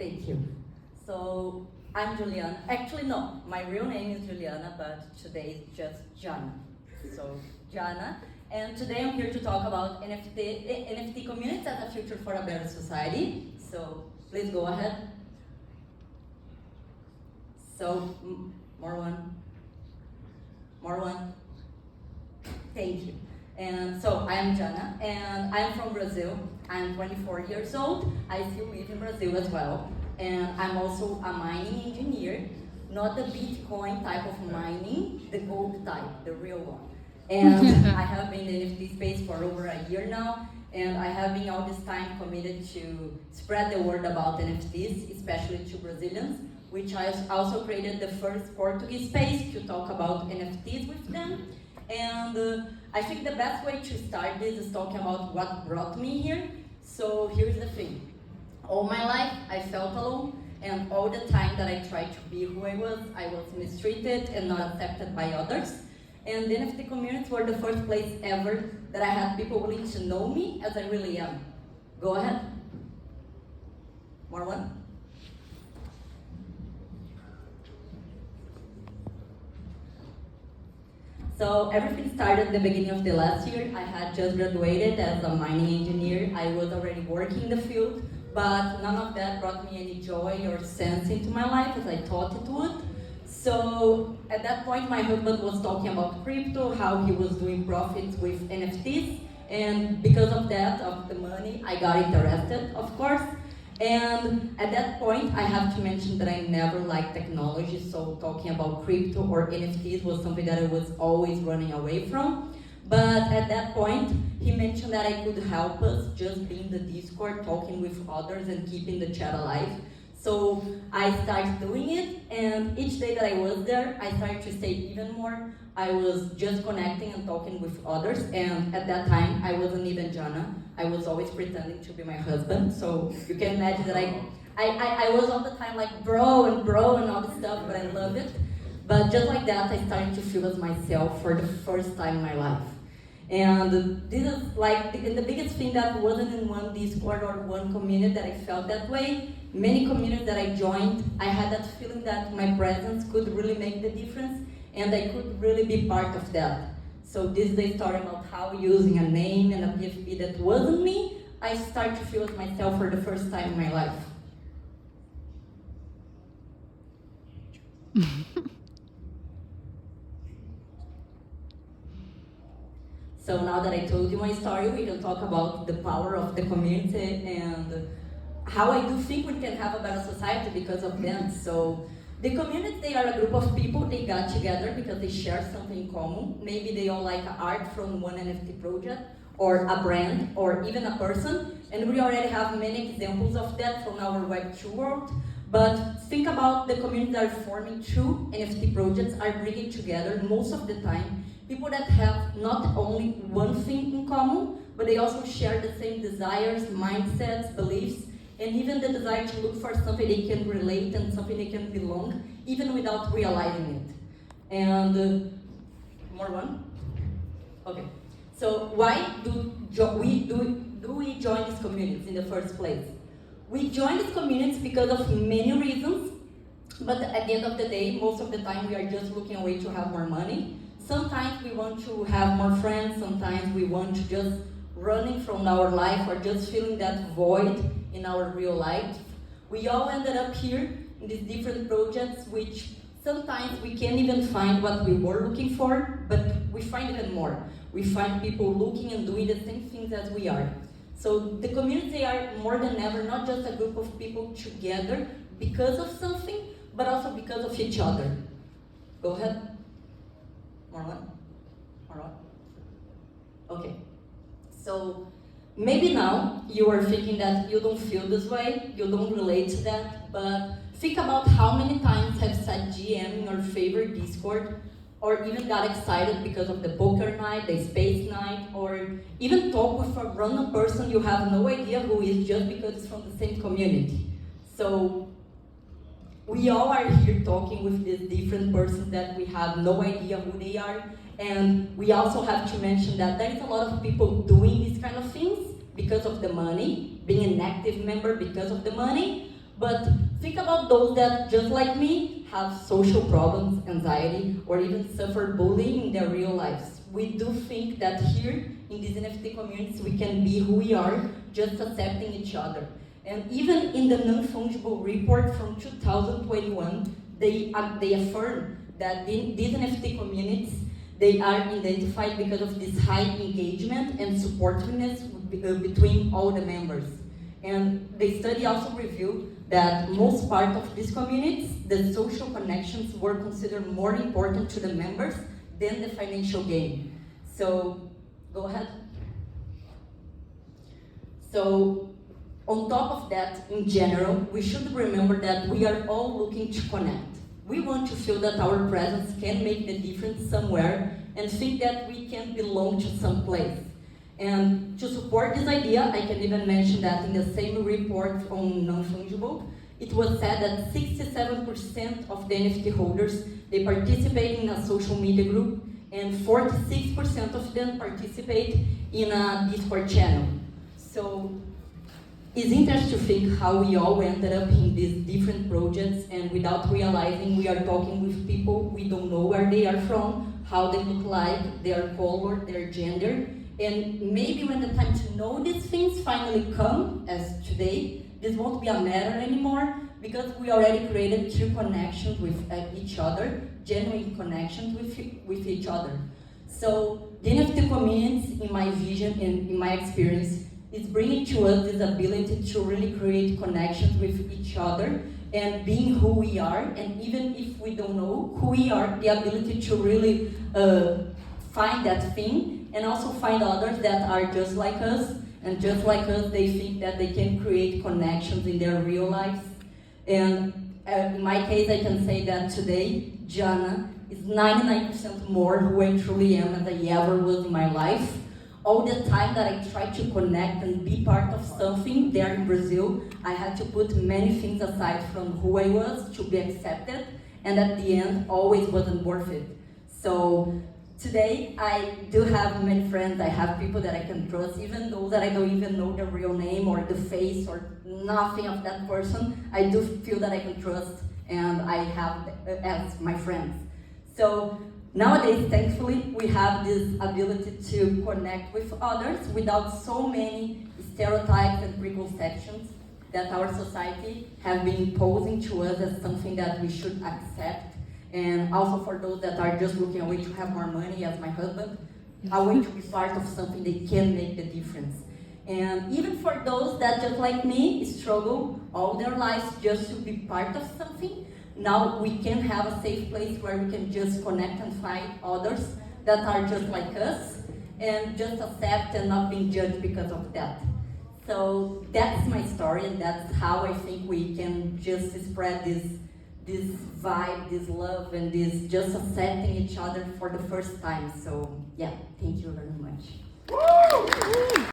Thank you. So, I'm Juliana. Actually, no, my real name is Juliana, but today it's just Jana. So, Jana. And today I'm here to talk about NFT communities as a future for a better society. So, please go ahead. So, more one. Thank you. And so, I'm Jana, and I'm from Brazil. I'm 24 years old. I still live in Brazil as well. And I'm also a mining engineer, not the Bitcoin type of mining, the gold type, the real one. And I have been in the NFT space for over a year now, and I have been all this time committed to spread the word about NFTs, especially to Brazilians, which I also created the first Portuguese space to talk about NFTs with them. And I think the best way to start this is talking about what brought me here. So here's the thing. All my life, I felt alone, and all the time that I tried to be who I was mistreated and not accepted by others. And the NFT communities were the first place ever that I had people willing to know me as I really am. Go ahead. More one. So everything started at the beginning of the last year. I had just graduated as a mining engineer. I was already working in the field, but none of that brought me any joy or sense into my life as I thought it would. So at that point, my husband was talking about crypto, how he was doing profits with NFTs, and because of that, of the money, I got interested, of course. And at that point, I have to mention that I never liked technology, so talking about crypto or NFTs was something that I was always running away from. But at that point, he mentioned that I could help us just being the Discord, talking with others and keeping the chat alive. So I started doing it, and each day that I was there, I started to stay even more. I was just connecting and talking with others, and at that time, I wasn't even Jana. I was always pretending to be my husband, so you can imagine that I was all the time like bro and all this stuff, but I love it. But just like that, I started to feel as myself for the first time in my life. And this is like the biggest thing that wasn't in one Discord or one community that I felt that way. Many communities that I joined, I had that feeling that my presence could really make the difference, and I could really be part of that. So this is the story about how using a name and a PFP that wasn't me, I started to feel as myself for the first time in my life. So now that I told you my story, we can talk about the power of the community and how I do think we can have a better society because of them. So the community, they are a group of people, they got together because they share something in common. Maybe they all like art from one NFT project, or a brand, or even a person. And we already have many examples of that from our Web2 world. But think about the communities that are forming true NFT projects are bringing together, most of the time, people that have not only one thing in common, but they also share the same desires, mindsets, beliefs, and even the desire to look for something they can relate and something they can belong, even without realizing it. And more one? Okay. So why do we join these communities in the first place? We join these communities because of many reasons, but at the end of the day, most of the time we are just looking a way to have more money. Sometimes we want to have more friends, sometimes we want to just running from our life or just feeling that void in our real life. We all ended up here in these different projects, which sometimes we can't even find what we were looking for, but we find even more. We find people looking and doing the same things as we are. So the community are more than ever not just a group of people together because of something, but also because of each other. Go ahead. More one? Okay. So maybe now you are thinking that you don't feel this way, you don't relate to that, but think about how many times have said GM in your favorite Discord, or even got excited because of the poker night, the space night, or even talk with a random person you have no idea who is just because it's from the same community. So we all are here talking with these different persons that we have no idea who they are, and we also have to mention that there is a lot of people doing these kind of things because of the money, being an active member because of the money, But think about those that, just like me, have social problems, anxiety, or even suffer bullying in their real lives. We do think that here, in these NFT communities, we can be who we are, just accepting each other. And even in the non-fungible report from 2021, they affirm that these NFT communities, they are identified because of this high engagement and supportiveness between all the members. And the study also revealed that most part of these communities, the social connections were considered more important to the members than the financial gain. So, go ahead. So, on top of that, in general, we should remember that we are all looking to connect. We want to feel that our presence can make the difference somewhere and think that we can belong to some place. And to support this idea, I can even mention that in the same report on non-fungible, it was said that 67% of the NFT holders, they participate in a social media group, and 46% of them participate in a Discord channel. So it's interesting to think how we all ended up in these different projects, and without realizing we are talking with people we don't know where they are from, how they look like, their color, their gender. And maybe when the time to know these things finally come, as today, this won't be a matter anymore, because we already created true connections with each other, genuine connections with each other. So the NFT communities, in my vision and in my experience, is bringing to us this ability to really create connections with each other and being who we are, and even if we don't know who we are, the ability to really find that thing, and also find others that are just like us, and just like us, they think that they can create connections in their real lives. And in my case, I can say that today, Jana is 99% more who I truly am as I ever was in my life. All the time that I tried to connect and be part of something there in Brazil, I had to put many things aside from who I was to be accepted, and at the end, always wasn't worth it. So today, I do have many friends, I have people that I can trust, even those that I don't even know the real name or the face or nothing of that person, I do feel that I can trust, and I have as my friends. So nowadays, thankfully, we have this ability to connect with others without so many stereotypes and preconceptions that our society have been imposing to us as something that we should accept. And also for those that are just looking a way to have more money, as my husband, a way to be part of something that can make the difference. And even for those that, just like me, struggle all their lives just to be part of something, now we can have a safe place where we can just connect and find others that are just like us, and just accept and not being judged because of that. So that's my story, and that's how I think we can just spread this vibe, this love, and this just accepting each other for the first time. So yeah, thank you very much.